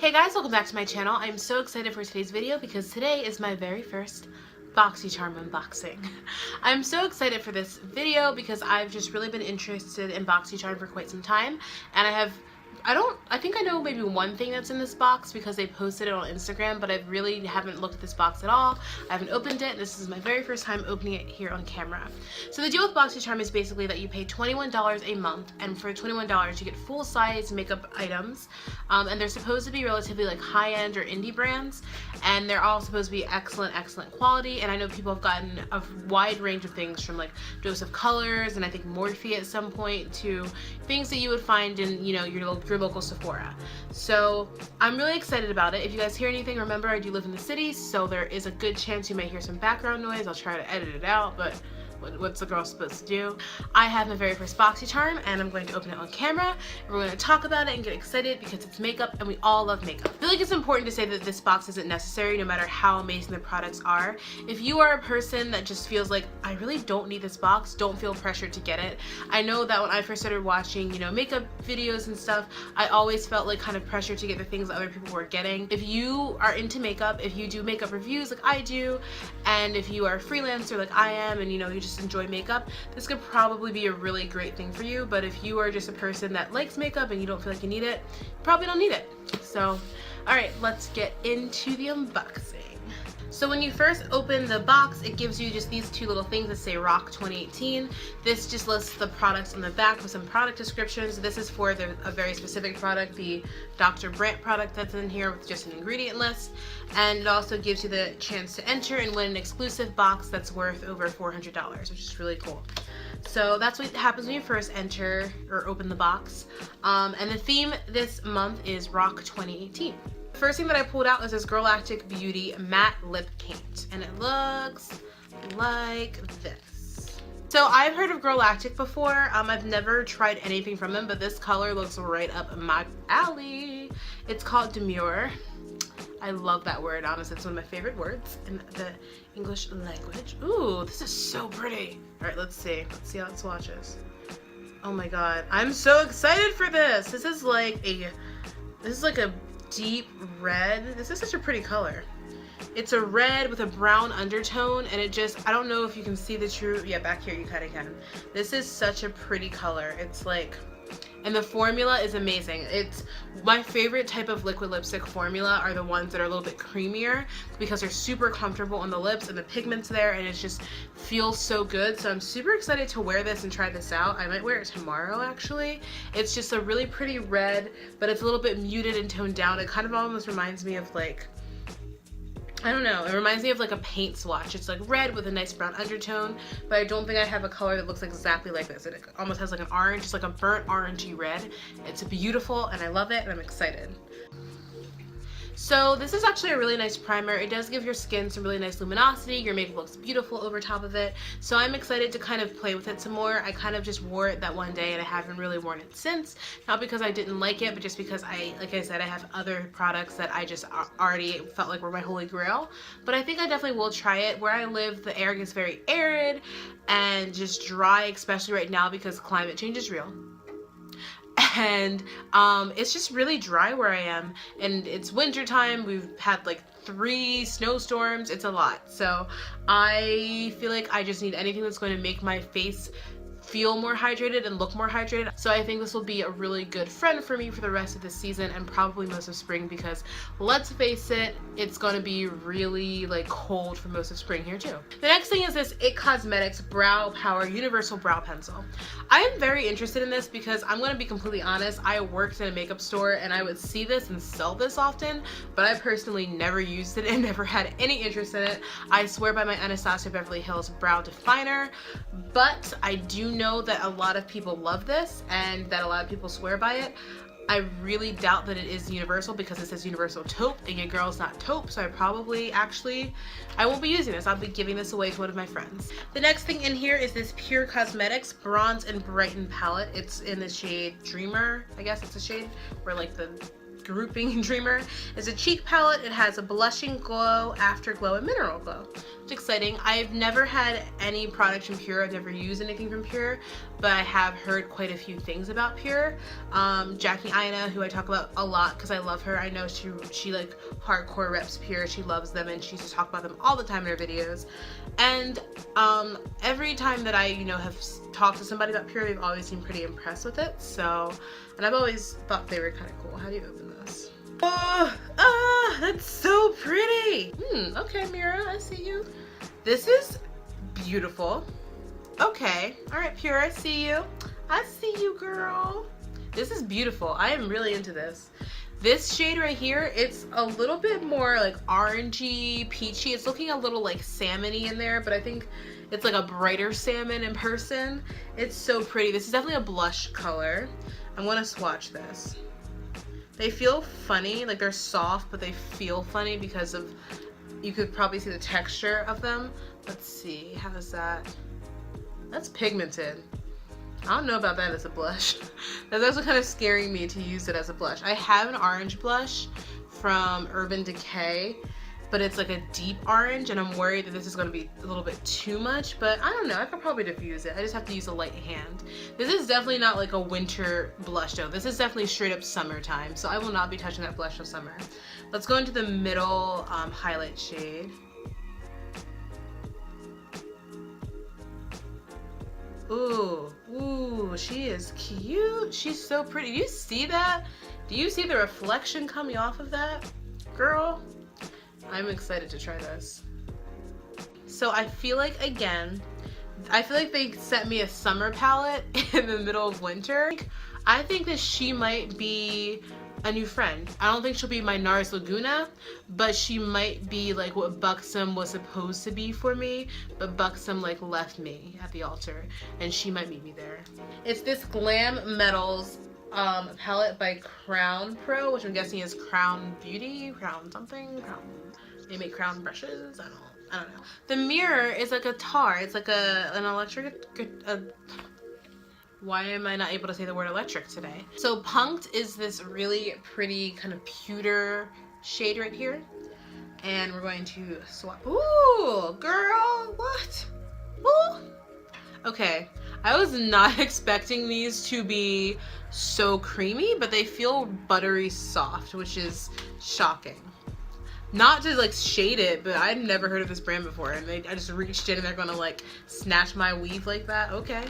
Hey guys, welcome back to my channel. I'm so excited for today's video because today is my very first BOXYCHARM unboxing. I'm so excited for this video because I've just really been interested in BOXYCHARM for quite some time, and I think I know maybe one thing that's in this box because they posted it on Instagram, but I really haven't looked at this box at all. I haven't opened it. This is my very first time opening it here on camera. So the deal with BOXYCHARM is basically that you pay $21 a month, and for $21 you get full-size makeup items, and they're supposed to be relatively like high-end or indie brands, and they're all supposed to be excellent quality. And I know people have gotten a wide range of things from like Dose of Colors and I think Morphe at some point to things that you would find in, you know, your local Sephora. So I'm really excited about it. If you guys hear anything, remember I do live in the city, so there is a good chance you may hear some background noise. I'll try to edit it out, but what's the girl supposed to do? I have my very first BOXYCHARM and I'm going to open it on camera, and we're going to talk about it and get excited because it's makeup and we all love makeup. I feel like it's important to say that this box isn't necessary no matter how amazing the products are. If you are a person that just feels like, I really don't need this box, don't feel pressured to get it. I know that when I first started watching, you know, makeup videos and stuff, I always felt like kind of pressure to get the things that other people were getting. If you are into makeup, if you do makeup reviews like I do, and if you are a freelancer like I am, and you know, you just enjoy makeup, this could probably be a really great thing for you. But if you are just a person that likes makeup and you don't feel like you need it, you probably don't need it. So alright, let's get into the unboxing. So when you first open the box, it gives you just these two little things that say Rock 2018. This just lists the products on the back with some product descriptions. This is for a very specific product, the Dr. Brandt product that's in here with just an ingredient list. And it also gives you the chance to enter and win an exclusive box that's worth over $400, which is really cool. So that's what happens when you first enter or open the box. And the theme this month is Rock 2018. The first thing that I pulled out is this Girlactic Beauty Matte Lip Paint, and it looks like this. So I've heard of Girlactic before. I've never tried anything from them, but this color looks right up my alley. It's called Demure. I love that word, honestly. It's one of my favorite words in the English language. Ooh, this is so pretty. All right, let's see. Let's see how it swatches. Oh my god, I'm so excited for this. This is like a deep red. This is such a pretty color. It's a red with a brown undertone, and it just, I don't know if you can see the true, yeah, back here you kind of can. This is such a pretty color. It's like, and the formula is amazing. It's my favorite type of liquid lipstick formula are the ones that are a little bit creamier because they're super comfortable on the lips and the pigment's there, and it just feels so good. So I'm super excited to wear this and try this out. I might wear it tomorrow actually. It's just a really pretty red, but it's a little bit muted and toned down. It kind of almost reminds me of like, I don't know, it reminds me of like a paint swatch. It's like red with a nice brown undertone, but I don't think I have a color that looks exactly like this. It almost has like an orange, just like a burnt orangey red. It's beautiful and I love it and I'm excited. So this is actually a really nice primer. It does give your skin some really nice luminosity. Your makeup looks beautiful over top of it. So I'm excited to kind of play with it some more. I kind of just wore it that one day and I haven't really worn it since. Not because I didn't like it, but just because like I said, I have other products that I just already felt like were my holy grail. But I think I definitely will try it. Where I live, the air gets very arid and just dry, especially right now because climate change is real. And it's just really dry where I am, and it's winter time. We've had like 3 snowstorms. It's a lot. So I feel like I just need anything that's going to make my face feel more hydrated and look more hydrated. So I think this will be a really good friend for me for the rest of the season and probably most of spring, because let's face it, it's gonna be really like cold for most of spring here too. The next thing is this IT Cosmetics Brow Power Universal Brow Pencil. I am very interested in this because I'm gonna be completely honest, I worked in a makeup store and I would see this and sell this often, but I personally never used it and never had any interest in it. I swear by my Anastasia Beverly Hills Brow Definer, but I do know that a lot of people love this and that a lot of people swear by it. I really doubt that it is universal because it says universal taupe and your girl's not taupe, so I won't be using this. I'll be giving this away to one of my friends. The next thing in here is this Pure Cosmetics Bronze and Brighten palette. It's in the shade Dreamer, I guess it's a shade where like the grouping Dreamer. It's a cheek palette. It has a blushing glow, afterglow, and mineral glow. It's exciting. I've never had any product from Pure. I've never used anything from Pure, but I have heard quite a few things about Pure. Jackie Aina, who I talk about a lot because I love her. I know she like hardcore reps Pure. She loves them and she used to talk about them all the time in her videos. And every time that I, you know, have talked to somebody about Pure, they've always seemed pretty impressed with it. So, and I've always thought they were kind of cool. How do you open this? Oh, that's so pretty. Okay, Mira, I see you. This is beautiful. Okay, all right, Pure, I see you. I see you, girl. This is beautiful. I am really into this. This shade right here, it's a little bit more like orangey, peachy. It's looking a little like salmon-y in there, but I think it's like a brighter salmon in person. It's so pretty. This is definitely a blush color. I'm gonna swatch this. They feel funny, like they're soft, but they feel funny because of, you could probably see the texture of them. Let's see, how is that? That's pigmented. I don't know about that as a blush. That's also kind of scaring me to use it as a blush. I have an orange blush from Urban Decay, but it's like a deep orange, and I'm worried that this is going to be a little bit too much, but I don't know. I could probably diffuse it. I just have to use a light hand. This is definitely not like a winter blush though. This is definitely straight up summertime, so I will not be touching that blush till summer. Let's go into the middle highlight shade. Ooh, ooh, she is cute. She's so pretty. Do you see that? Do you see the reflection coming off of that? Girl, I'm excited to try this. So I feel like, again, I feel like they sent me a summer palette in the middle of winter. I think that she might be a new friend. I don't think she'll be my NARS Laguna, but she might be like what Buxom was supposed to be for me, but Buxom like left me at the altar, and she might meet me there. It's this Glam Metals palette by Crown Pro, which I'm guessing is Crown Beauty, Crown something, Crown, they make crown brushes, I don't know. The mirror is a guitar. It's like an electric, why am I not able to say the word electric today? So Punked is this really pretty kind of pewter shade right here. And we're going to swap. Ooh, girl, what? Ooh. Okay, I was not expecting these to be so creamy, but they feel buttery soft, which is shocking. Not to like shade it, but I'd never heard of this brand before, and I just reached in and they're gonna like snatch my weave like that. Okay,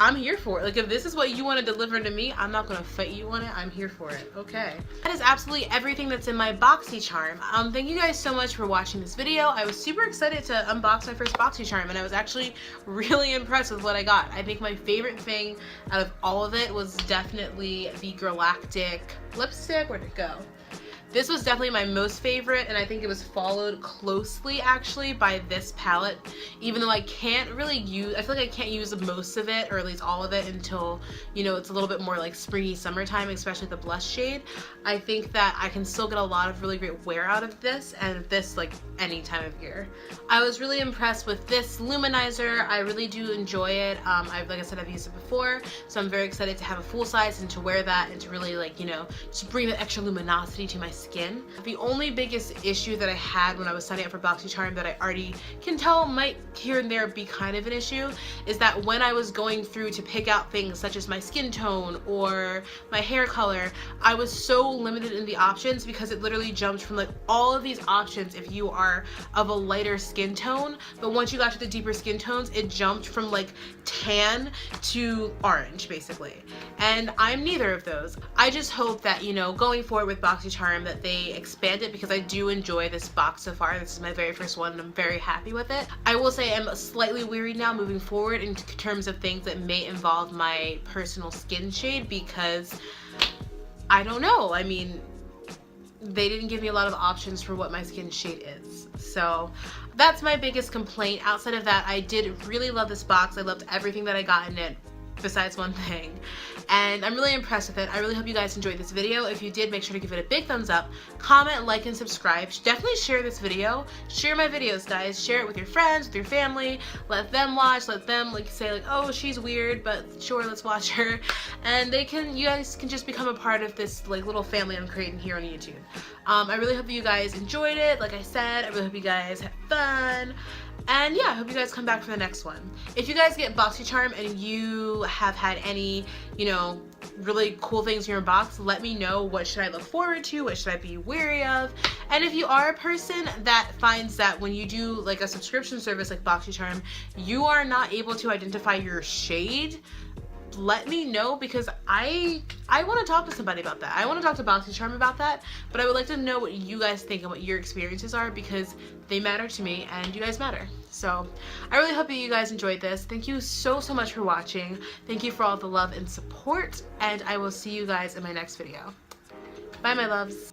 I'm here for it. Like, if this is what you want to deliver to me, I'm not gonna fight you on it. I'm here for it. Okay, that is absolutely everything that's in my BOXYCHARM. Thank you guys so much for watching this video. I was super excited to unbox my first BOXYCHARM, and I was actually really impressed with what I got. I think my favorite thing out of all of it was definitely the Galactic lipstick. Where'd it go? This was definitely my most favorite, and I think it was followed closely actually by this palette, even though I can't really use, I feel like I can't use most of it, or at least all of it, until, you know, it's a little bit more like springy summertime, especially the blush shade. I think that I can still get a lot of really great wear out of this, and this like any time of year. I was really impressed with this luminizer. I really do enjoy it. Like I said, I've used it before, so I'm very excited to have a full size and to wear that and to really, like, you know, just bring that extra luminosity to my skin. The only biggest issue that I had when I was signing up for BOXYCHARM that I already can tell might here and there be kind of an issue is that when I was going through to pick out things such as my skin tone or my hair color, I was so limited in the options because it literally jumped from like all of these options if you are of a lighter skin tone, but once you got to the deeper skin tones, it jumped from like tan to orange basically, and I'm neither of those. I just hope that, you know, going forward with BOXYCHARM that they expand it, because I do enjoy this box so far. This is my very first one and I'm very happy with it. I will say I'm slightly weary now moving forward in terms of things that may involve my personal skin shade, because I don't know, I mean, they didn't give me a lot of options for what my skin shade is. So that's my biggest complaint. Outside of that, I did really love this box. I loved everything that I got in it, besides one thing, and I'm really impressed with it. I really hope you guys enjoyed this video. If you did, make sure to give it a big thumbs up, comment, like, and subscribe. Definitely share this video. Share my videos, guys. Share it with your friends, with your family. Let them watch. Let them like say like, oh, she's weird, but sure, let's watch her. And you guys can just become a part of this like little family I'm creating here on YouTube. I really hope that you guys enjoyed it. Like I said, I really hope you guys had fun. And yeah, I hope you guys come back for the next one. If you guys get BOXYCHARM and you have had any, you know, really cool things in your box, let me know. What should I look forward to? What should I be wary of? And if you are a person that finds that when you do like a subscription service like BOXYCHARM, you are not able to identify your shade, let me know, because I want to talk to somebody about that. I want to talk to BOXYCHARM about that, but I would like to know what you guys think and what your experiences are, because they matter to me and you guys matter. So I really hope that you guys enjoyed this. Thank you so much for watching. Thank you for all the love and support, and I will see you guys in my next video. Bye, my loves.